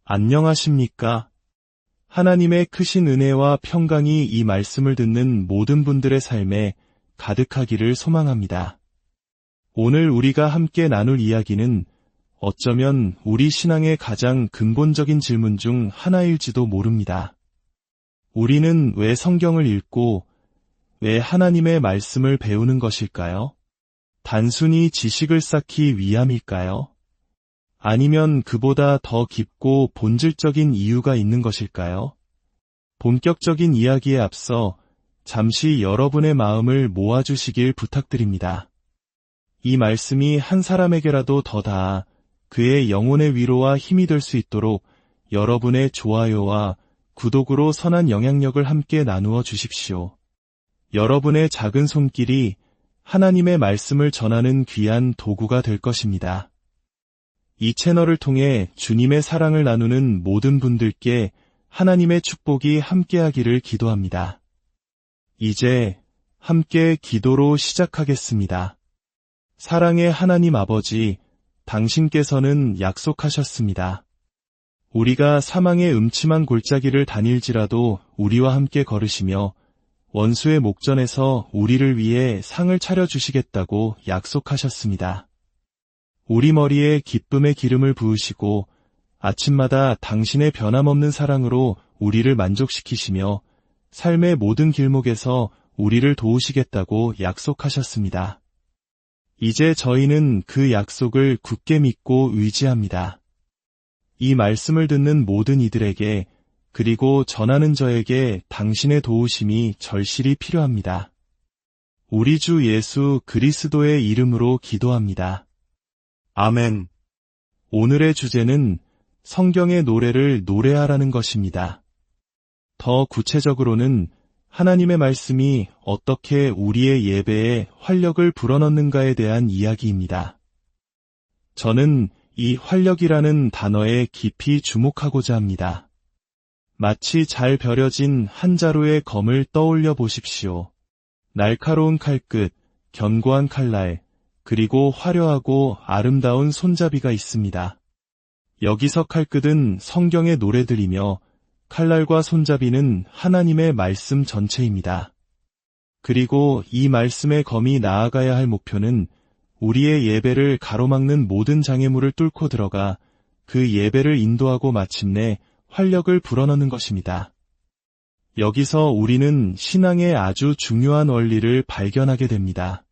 안녕하십니까? 하나님의 크신 은혜와 평강이 이 말씀을 듣는 모든 분들의 삶에 가득하기를 소망합니다. 오늘 우리가 함께 나눌 이야기는 어쩌면 우리 신앙의 가장 근본적인 질문 중 하나일지도 모릅니다. 우리는 왜 성경을 읽고 왜 하나님의 말씀을 배우는 것일까요? 단순히 지식을 쌓기 위함일까요? 아니면 그보다 더 깊고 본질적인 이유가 있는 것일까요? 본격적인 이야기에 앞서 잠시 여러분의 마음을 모아주시길 부탁드립니다. 이 말씀이 한 사람에게라도 더 닿아 그의 영혼의 위로와 힘이 될 수 있도록 여러분의 좋아요와 구독으로 선한 영향력을 함께 나누어 주십시오. 여러분의 작은 손길이 하나님의 말씀을 전하는 귀한 도구가 될 것입니다. 이 채널을 통해 주님의 사랑을 나누는 모든 분들께 하나님의 축복이 함께하기를 기도합니다. 이제 함께 기도로 시작하겠습니다. 사랑의 하나님 아버지, 당신께서는 약속하셨습니다. 우리가 사망의 음침한 골짜기를 다닐지라도 우리와 함께 걸으시며 원수의 목전에서 우리를 위해 상을 차려주시겠다고 약속하셨습니다. 우리 머리에 기쁨의 기름을 부으시고 아침마다 당신의 변함없는 사랑으로 우리를 만족시키시며 삶의 모든 길목에서 우리를 도우시겠다고 약속하셨습니다. 이제 저희는 그 약속을 굳게 믿고 의지합니다. 이 말씀을 듣는 모든 이들에게 그리고 전하는 저에게 당신의 도우심이 절실히 필요합니다. 우리 주 예수 그리스도의 이름으로 기도합니다. 아멘. 오늘의 주제는 성경의 노래를 노래하라는 것입니다. 더 구체적으로는 하나님의 말씀이 어떻게 우리의 예배에 활력을 불어넣는가에 대한 이야기입니다. 저는 이 활력이라는 단어에 깊이 주목하고자 합니다. 마치 잘 벼려진 한 자루의 검을 떠올려 보십시오. 날카로운 칼끝, 견고한 칼날, 그리고 화려하고 아름다운 손잡이가 있습니다. 여기서 칼끝은 성경의 노래들이며 칼날과 손잡이는 하나님의 말씀 전체입니다. 그리고 이 말씀의 검이 나아가야 할 목표는 우리의 예배를 가로막는 모든 장애물을 뚫고 들어가 그 예배를 인도하고 마침내 활력을 불어넣는 것입니다. 여기서 우리는 신앙의 아주 중요한 원리를 발견하게 됩니다.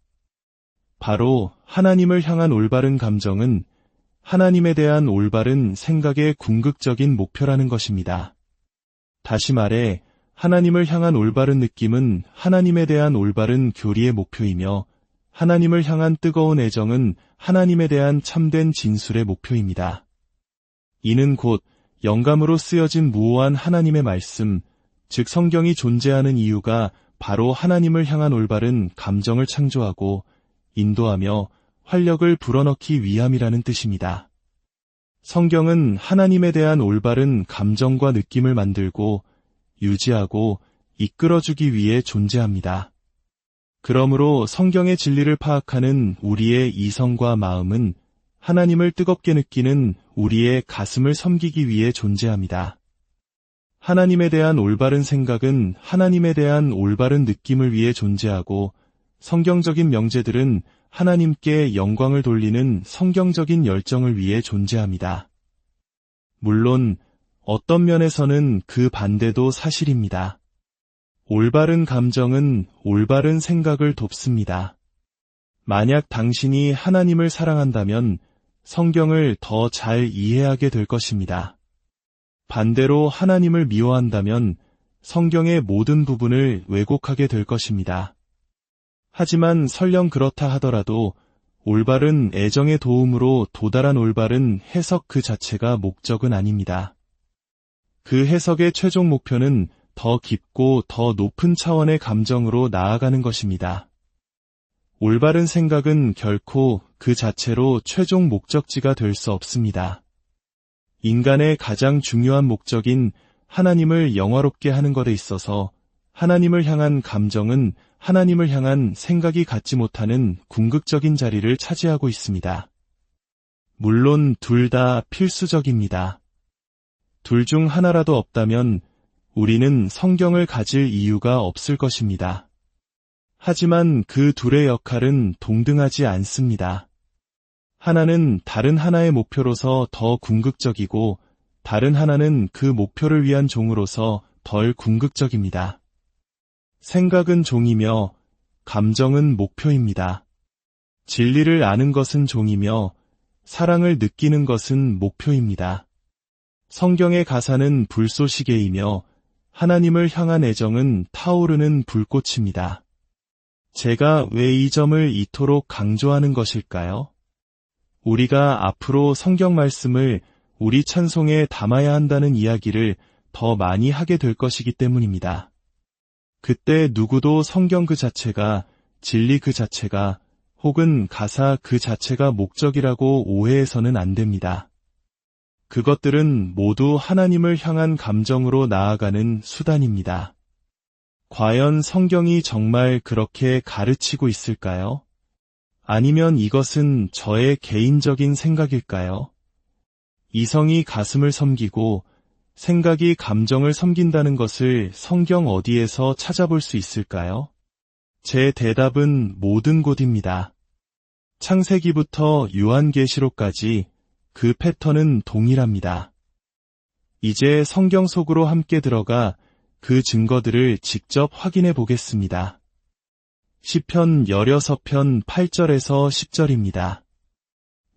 바로 하나님을 향한 올바른 감정은 하나님에 대한 올바른 생각의 궁극적인 목표라는 것입니다. 다시 말해 하나님을 향한 올바른 느낌은 하나님에 대한 올바른 교리의 목표이며 하나님을 향한 뜨거운 애정은 하나님에 대한 참된 진술의 목표입니다. 이는 곧 영감으로 쓰여진 무오한 하나님의 말씀, 즉 성경이 존재하는 이유가 바로 하나님을 향한 올바른 감정을 창조하고 인도하며 활력을 불어넣기 위함이라는 뜻입니다. 성경은 하나님에 대한 올바른 감정과 느낌을 만들고 유지하고 이끌어주기 위해 존재합니다. 그러므로 성경의 진리를 파악하는 우리의 이성과 마음은 하나님을 뜨겁게 느끼는 우리의 가슴을 섬기기 위해 존재합니다. 하나님에 대한 올바른 생각은 하나님에 대한 올바른 느낌을 위해 존재하고 성경적인 명제들은 하나님께 영광을 돌리는 성경적인 열정을 위해 존재합니다. 물론 어떤 면에서는 그 반대도 사실입니다. 올바른 감정은 올바른 생각을 돕습니다. 만약 당신이 하나님을 사랑한다면 성경을 더 잘 이해하게 될 것입니다. 반대로 하나님을 미워한다면 성경의 모든 부분을 왜곡하게 될 것입니다. 하지만 설령 그렇다 하더라도 올바른 애정의 도움으로 도달한 올바른 해석 그 자체가 목적은 아닙니다. 그 해석의 최종 목표는 더 깊고 더 높은 차원의 감정으로 나아가는 것입니다. 올바른 생각은 결코 그 자체로 최종 목적지가 될 수 없습니다. 인간의 가장 중요한 목적인 하나님을 영화롭게 하는 것에 있어서 하나님을 향한 감정은 하나님을 향한 생각이 갖지 못하는 궁극적인 자리를 차지하고 있습니다. 물론 둘 다 필수적입니다. 둘 중 하나라도 없다면 우리는 성경을 가질 이유가 없을 것입니다. 하지만 그 둘의 역할은 동등하지 않습니다. 하나는 다른 하나의 목표로서 더 궁극적이고 다른 하나는 그 목표를 위한 종으로서 덜 궁극적입니다. 생각은 종이며 감정은 목표입니다. 진리를 아는 것은 종이며 사랑을 느끼는 것은 목표입니다. 성경의 가사는 불쏘시개이며 하나님을 향한 애정은 타오르는 불꽃입니다. 제가 왜 이 점을 이토록 강조하는 것일까요? 우리가 앞으로 성경 말씀을 우리 찬송에 담아야 한다는 이야기를 더 많이 하게 될 것이기 때문입니다. 그때 누구도 성경 그 자체가, 진리 그 자체가, 혹은 가사 그 자체가 목적이라고 오해해서는 안 됩니다. 그것들은 모두 하나님을 향한 감정으로 나아가는 수단입니다. 과연 성경이 정말 그렇게 가르치고 있을까요? 아니면 이것은 저의 개인적인 생각일까요? 이성이 가슴을 섬기고 생각이 감정을 섬긴다는 것을 성경 어디에서 찾아볼 수 있을까요? 제 대답은 모든 곳입니다. 창세기부터 요한계시록까지 그 패턴은 동일합니다. 이제 성경 속으로 함께 들어가 그 증거들을 직접 확인해 보겠습니다. 시편 16편 8절에서 10절입니다.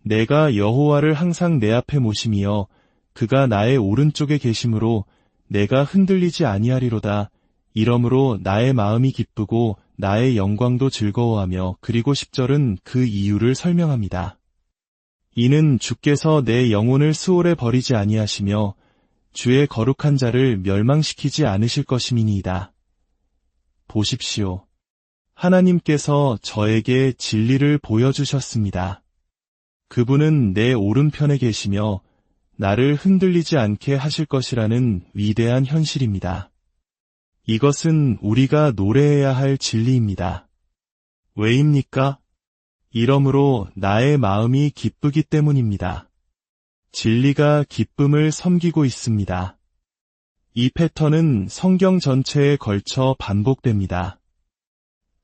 내가 여호와를 항상 내 앞에 모심이여 그가 나의 오른쪽에 계심으로 내가 흔들리지 아니하리로다. 이러므로 나의 마음이 기쁘고 나의 영광도 즐거워하며. 그리고 10절은 그 이유를 설명합니다. 이는 주께서 내 영혼을 수월에 버리지 아니하시며 주의 거룩한 자를 멸망시키지 않으실 것임이니이다. 보십시오. 하나님께서 저에게 진리를 보여주셨습니다. 그분은 내 오른편에 계시며 나를 흔들리지 않게 하실 것이라는 위대한 현실입니다. 이것은 우리가 노래해야 할 진리입니다. 왜입니까? 이러므로 나의 마음이 기쁘기 때문입니다. 진리가 기쁨을 섬기고 있습니다. 이 패턴은 성경 전체에 걸쳐 반복됩니다.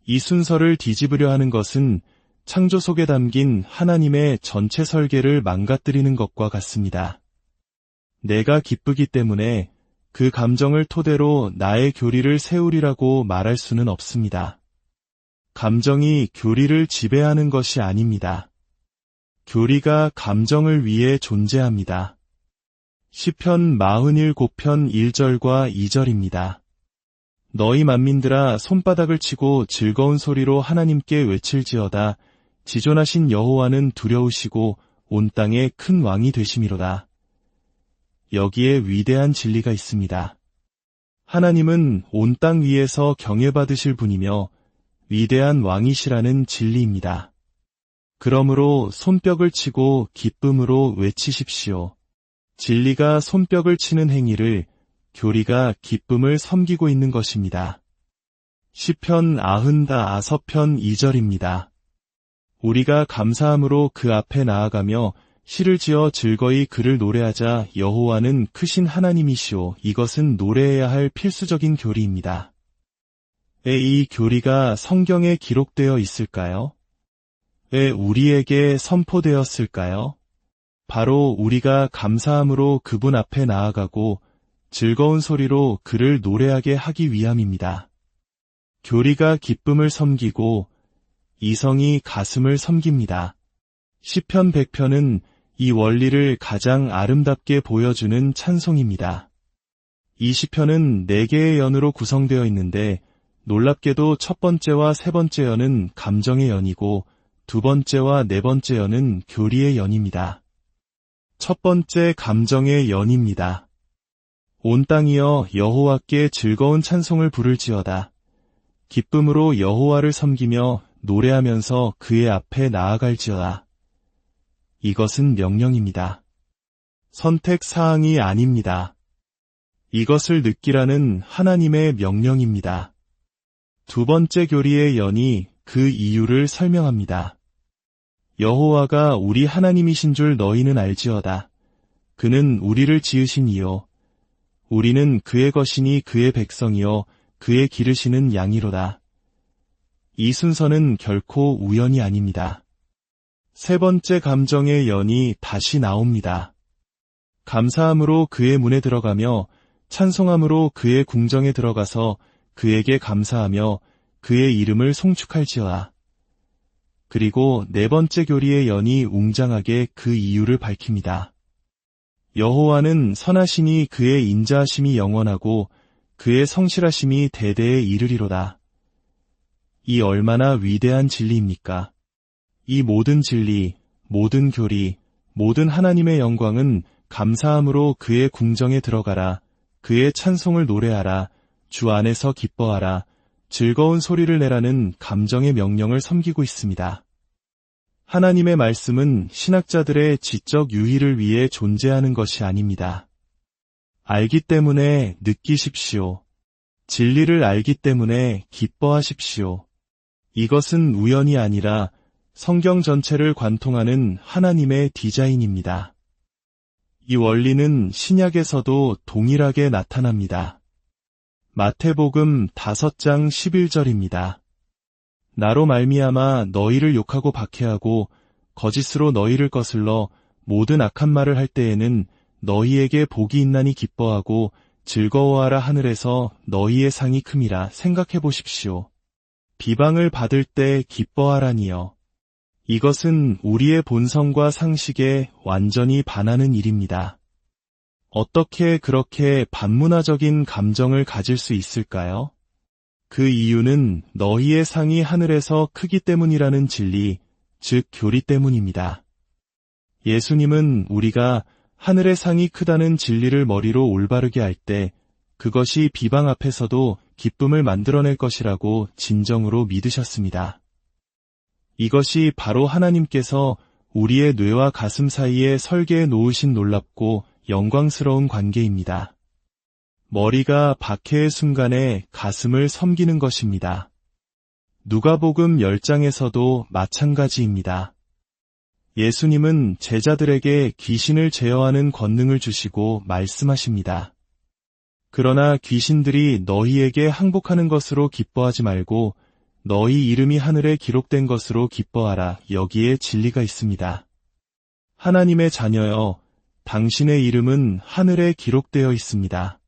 이 순서를 뒤집으려 하는 것은 창조 속에 담긴 하나님의 전체 설계를 망가뜨리는 것과 같습니다. 내가 기쁘기 때문에 그 감정을 토대로 나의 교리를 세우리라고 말할 수는 없습니다. 감정이 교리를 지배하는 것이 아닙니다. 교리가 감정을 위해 존재합니다. 시편 47편 1절과 2절입니다. 너희 만민들아 손바닥을 치고 즐거운 소리로 하나님께 외칠지어다. 지존하신 여호와는 두려우시고 온 땅의 큰 왕이 되심이로다. 여기에 위대한 진리가 있습니다. 하나님은 온 땅 위에서 경외받으실 분이며 위대한 왕이시라는 진리입니다. 그러므로 손뼉을 치고 기쁨으로 외치십시오. 진리가 손뼉을 치는 행위를, 교리가 기쁨을 섬기고 있는 것입니다. 시편 99편 2절입니다. 우리가 감사함으로 그 앞에 나아가며 시를 지어 즐거이 그를 노래하자. 여호와는 크신 하나님이시오. 이것은 노래해야 할 필수적인 교리입니다. 왜 이 교리가 성경에 기록되어 있을까요? 왜 우리에게 선포되었을까요? 바로 우리가 감사함으로 그분 앞에 나아가고 즐거운 소리로 그를 노래하게 하기 위함입니다. 교리가 기쁨을 섬기고 이성이 가슴을 섬깁니다. 시편 100편은 이 원리를 가장 아름답게 보여주는 찬송입니다. 이 시편은 4개의 연으로 구성되어 있는데 놀랍게도 첫 번째와 세 번째 연은 감정의 연이고 두 번째와 네 번째 연은 교리의 연입니다. 첫 번째 감정의 연입니다. 온 땅이여 여호와께 즐거운 찬송을 부를지어다. 기쁨으로 여호와를 섬기며 노래하면서 그의 앞에 나아갈지어다. 이것은 명령입니다. 선택사항이 아닙니다. 이것을 느끼라는 하나님의 명령입니다. 두 번째 교리의 연이 그 이유를 설명합니다. 여호와가 우리 하나님이신 줄 너희는 알지어다. 그는 우리를 지으신 이요 우리는 그의 것이니 그의 백성이요 그의 기르시는 양이로다. 이 순서는 결코 우연이 아닙니다. 세 번째 감정의 연이 다시 나옵니다. 감사함으로 그의 문에 들어가며 찬송함으로 그의 궁정에 들어가서 그에게 감사하며 그의 이름을 송축할지어다. 그리고 네 번째 교리의 연이 웅장하게 그 이유를 밝힙니다. 여호와는 선하시니 그의 인자하심이 영원하고 그의 성실하심이 대대에 이르리로다. 이 얼마나 위대한 진리입니까? 이 모든 진리, 모든 교리, 모든 하나님의 영광은 감사함으로 그의 궁정에 들어가라, 그의 찬송을 노래하라, 주 안에서 기뻐하라, 즐거운 소리를 내라는 감정의 명령을 섬기고 있습니다. 하나님의 말씀은 신학자들의 지적 유희를 위해 존재하는 것이 아닙니다. 알기 때문에 느끼십시오. 진리를 알기 때문에 기뻐하십시오. 이것은 우연이 아니라 성경 전체를 관통하는 하나님의 디자인입니다. 이 원리는 신약에서도 동일하게 나타납니다. 마태복음 5장 11절입니다. 나로 말미암아 너희를 욕하고 박해하고 거짓으로 너희를 거슬러 모든 악한 말을 할 때에는 너희에게 복이 있나니 기뻐하고 즐거워하라 하늘에서 너희의 상이 큼이라. 생각해 보십시오. 비방을 받을 때 기뻐하라니요. 이것은 우리의 본성과 상식에 완전히 반하는 일입니다. 어떻게 그렇게 반문화적인 감정을 가질 수 있을까요? 그 이유는 너희의 상이 하늘에서 크기 때문이라는 진리, 즉 교리 때문입니다. 예수님은 우리가 하늘의 상이 크다는 진리를 머리로 올바르게 할 때 그것이 비방 앞에서도 기쁨을 만들어낼 것이라고 진정으로 믿으셨습니다. 이것이 바로 하나님께서 우리의 뇌와 가슴 사이에 설계해 놓으신 놀랍고 영광스러운 관계입니다. 머리가 박해의 순간에 가슴을 섬기는 것입니다. 누가복음 10장에서도 마찬가지입니다. 예수님은 제자들에게 귀신을 제어하는 권능을 주시고 말씀하십니다. 그러나 귀신들이 너희에게 항복하는 것으로 기뻐하지 말고 너희 이름이 하늘에 기록된 것으로 기뻐하라. 여기에 진리가 있습니다. 하나님의 자녀여, 당신의 이름은 하늘에 기록되어 있습니다.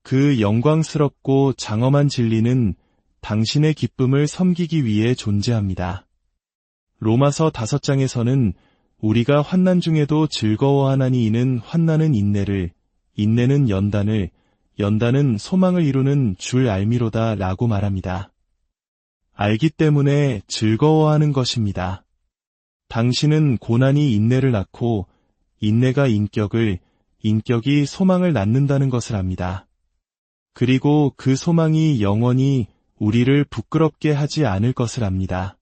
그 영광스럽고 장엄한 진리는 당신의 기쁨을 섬기기 위해 존재합니다. 로마서 5장에서는 우리가 환난 중에도 즐거워하나니 이는 환난은 인내를, 인내는 연단을, 연단은 소망을 이루는 줄 알미로다 라고 말합니다. 알기 때문에 즐거워하는 것입니다. 당신은 고난이 인내를 낳고 인내가 인격을, 인격이 소망을 낳는다는 것을 압니다. 그리고 그 소망이 영원히 우리를 부끄럽게 하지 않을 것을 압니다.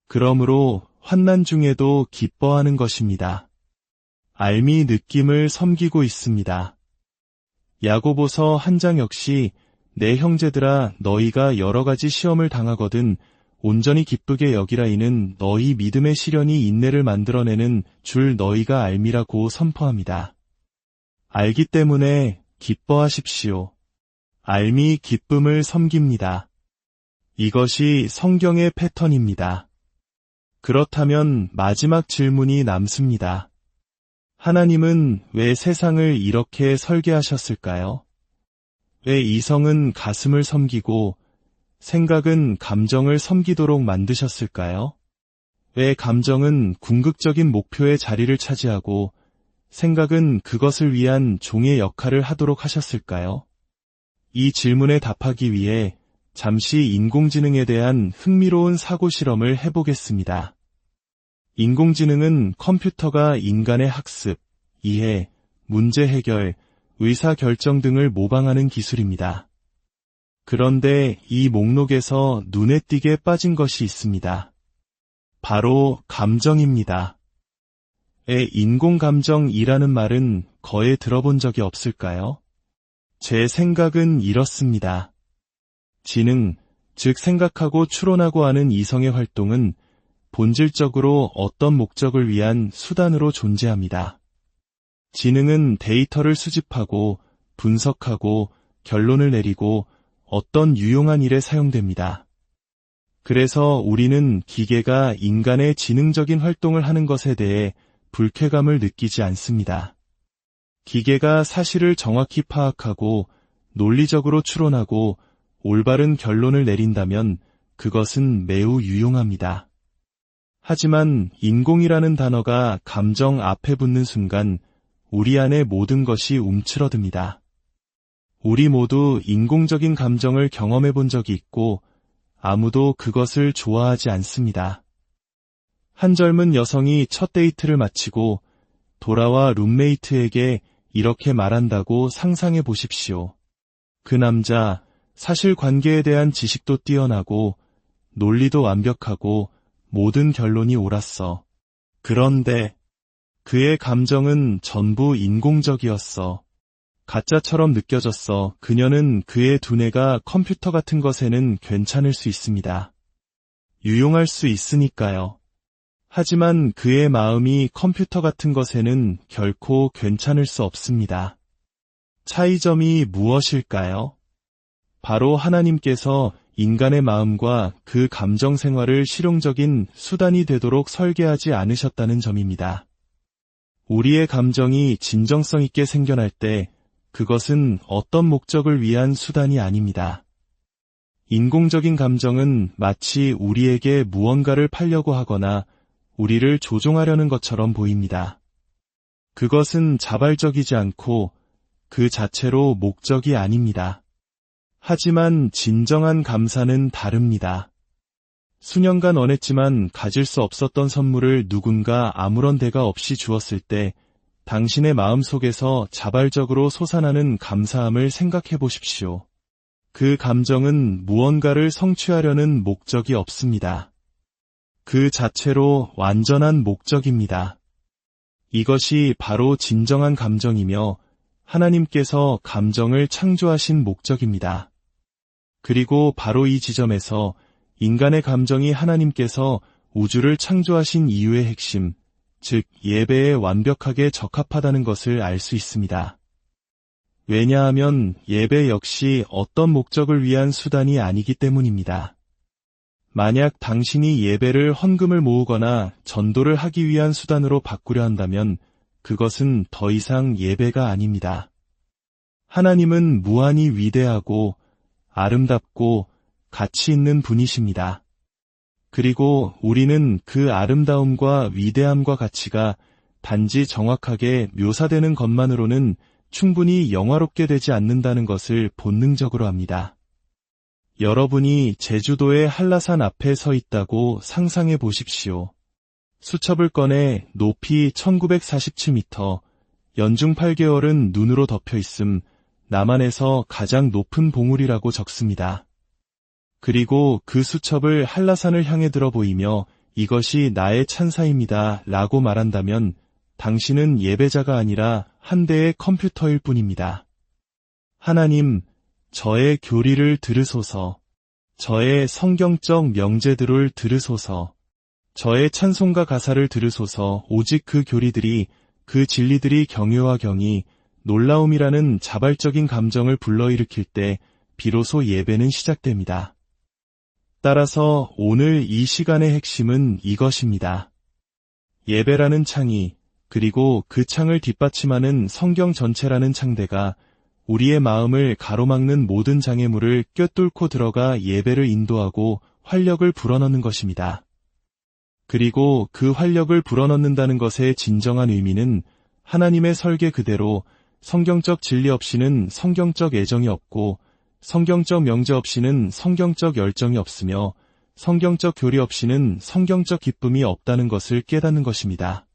그러므로 환난 중에도 기뻐하는 것입니다. 알미 느낌을 섬기고 있습니다. 야고보서 1장 역시 내 형제들아 너희가 여러 가지 시험을 당하거든 온전히 기쁘게 여기라. 이는 너희 믿음의 시련이 인내를 만들어내는 줄 너희가 알미라고 선포합니다. 알기 때문에 기뻐하십시오. 알미 기쁨을 섬깁니다. 이것이 성경의 패턴입니다. 그렇다면 마지막 질문이 남습니다. 하나님은 왜 세상을 이렇게 설계하셨을까요? 왜 이성은 가슴을 섬기고 생각은 감정을 섬기도록 만드셨을까요? 왜 감정은 궁극적인 목표의 자리를 차지하고 생각은 그것을 위한 종의 역할을 하도록 하셨을까요? 이 질문에 답하기 위해 잠시 인공지능에 대한 흥미로운 사고 실험을 해보겠습니다. 인공지능은 컴퓨터가 인간의 학습, 이해, 문제 해결, 의사결정 등을 모방하는 기술입니다. 그런데 이 목록에서 눈에 띄게 빠진 것이 있습니다. 바로 감정입니다. 인공감정이라는 말은 거의 들어본 적이 없을까요? 제 생각은 이렇습니다. 지능, 즉 생각하고 추론하고 하는 이성의 활동은 본질적으로 어떤 목적을 위한 수단으로 존재합니다. 지능은 데이터를 수집하고 분석하고 결론을 내리고 어떤 유용한 일에 사용됩니다. 그래서 우리는 기계가 인간의 지능적인 활동을 하는 것에 대해 불쾌감을 느끼지 않습니다. 기계가 사실을 정확히 파악하고 논리적으로 추론하고 올바른 결론을 내린다면 그것은 매우 유용합니다. 하지만 인공이라는 단어가 감정 앞에 붙는 순간 우리 안의 모든 것이 움츠러듭니다. 우리 모두 인공적인 감정을 경험해 본 적이 있고 아무도 그것을 좋아하지 않습니다. 한 젊은 여성이 첫 데이트를 마치고 돌아와 룸메이트에게 이렇게 말한다고 상상해 보십시오. 그 남자, 사실관계에 대한 지식도 뛰어나고 논리도 완벽하고 모든 결론이 옳았어. 그런데 그의 감정은 전부 인공적이었어. 가짜처럼 느껴졌어. 그녀는 그의 두뇌가 컴퓨터 같은 것에는 괜찮을 수 있습니다. 유용할 수 있으니까요. 하지만 그의 마음이 컴퓨터 같은 것에는 결코 괜찮을 수 없습니다. 차이점이 무엇일까요? 바로 하나님께서 인간의 마음과 그 감정 생활을 실용적인 수단이 되도록 설계하지 않으셨다는 점입니다. 우리의 감정이 진정성 있게 생겨날 때 그것은 어떤 목적을 위한 수단이 아닙니다. 인공적인 감정은 마치 우리에게 무언가를 팔려고 하거나 우리를 조종하려는 것처럼 보입니다. 그것은 자발적이지 않고 그 자체로 목적이 아닙니다. 하지만 진정한 감사는 다릅니다. 수년간 원했지만 가질 수 없었던 선물을 누군가 아무런 대가 없이 주었을 때 당신의 마음속에서 자발적으로 솟아나는 감사함을 생각해 보십시오. 그 감정은 무언가를 성취하려는 목적이 없습니다. 그 자체로 완전한 목적입니다. 이것이 바로 진정한 감정이며 하나님께서 감정을 창조하신 목적입니다. 그리고 바로 이 지점에서 인간의 감정이 하나님께서 우주를 창조하신 이유의 핵심, 즉 예배에 완벽하게 적합하다는 것을 알 수 있습니다. 왜냐하면 예배 역시 어떤 목적을 위한 수단이 아니기 때문입니다. 만약 당신이 예배를 헌금을 모으거나 전도를 하기 위한 수단으로 바꾸려 한다면 그것은 더 이상 예배가 아닙니다. 하나님은 무한히 위대하고 아름답고 가치 있는 분이십니다. 그리고 우리는 그 아름다움과 위대함과 가치가 단지 정확하게 묘사되는 것만으로는 충분히 영화롭게 되지 않는다는 것을 본능적으로 압니다. 여러분이 제주도의 한라산 앞에 서 있다고 상상해 보십시오. 수첩을 꺼내 높이 1947m, 연중 8개월은 눈으로 덮여 있음, 남한에서 가장 높은 봉우리라고 적습니다. 그리고 그 수첩을 한라산을 향해 들어 보이며 이것이 나의 찬사입니다 라고 말한다면 당신은 예배자가 아니라 한 대의 컴퓨터일 뿐입니다. 하나님, 저의 교리를 들으소서. 저의 성경적 명제들을 들으소서. 저의 찬송가 가사를 들으소서. 오직 그 교리들이, 그 진리들이 경외와 경이, 놀라움이라는 자발적인 감정을 불러일으킬 때 비로소 예배는 시작됩니다. 따라서 오늘 이 시간의 핵심은 이것입니다. 예배라는 창이, 그리고 그 창을 뒷받침하는 성경 전체라는 창대가 우리의 마음을 가로막는 모든 장애물을 꿰뚫고 들어가 예배를 인도하고 활력을 불어넣는 것입니다. 그리고 그 활력을 불어넣는다는 것의 진정한 의미는 하나님의 설계 그대로 성경적 진리 없이는 성경적 애정이 없고 성경적 명제 없이는 성경적 열정이 없으며 성경적 교리 없이는 성경적 기쁨이 없다는 것을 깨닫는 것입니다.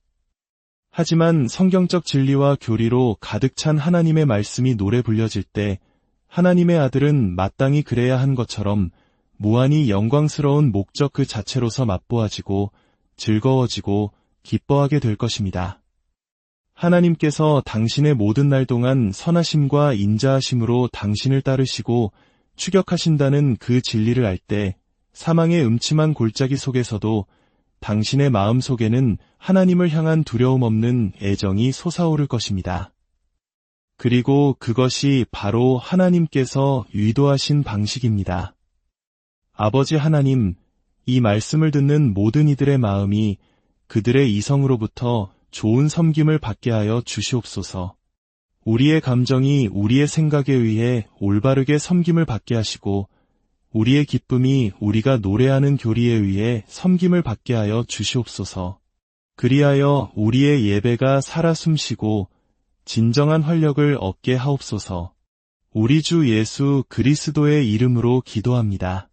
하지만 성경적 진리와 교리로 가득 찬 하나님의 말씀이 노래 불려질 때 하나님의 아들은 마땅히 그래야 한 것처럼 무한히 영광스러운 목적 그 자체로서 맛보아지고 즐거워지고 기뻐하게 될 것입니다. 하나님께서 당신의 모든 날 동안 선하심과 인자하심으로 당신을 따르시고 추격하신다는 그 진리를 알 때 사망의 음침한 골짜기 속에서도 당신의 마음 속에는 하나님을 향한 두려움 없는 애정이 솟아오를 것입니다. 그리고 그것이 바로 하나님께서 의도하신 방식입니다. 아버지 하나님, 이 말씀을 듣는 모든 이들의 마음이 그들의 이성으로부터 좋은 섬김을 받게 하여 주시옵소서. 우리의 감정이 우리의 생각에 의해 올바르게 섬김을 받게 하시고 우리의 기쁨이 우리가 노래하는 교리에 의해 섬김을 받게 하여 주시옵소서. 그리하여 우리의 예배가 살아 숨쉬고 진정한 활력을 얻게 하옵소서. 우리 주 예수 그리스도의 이름으로 기도합니다.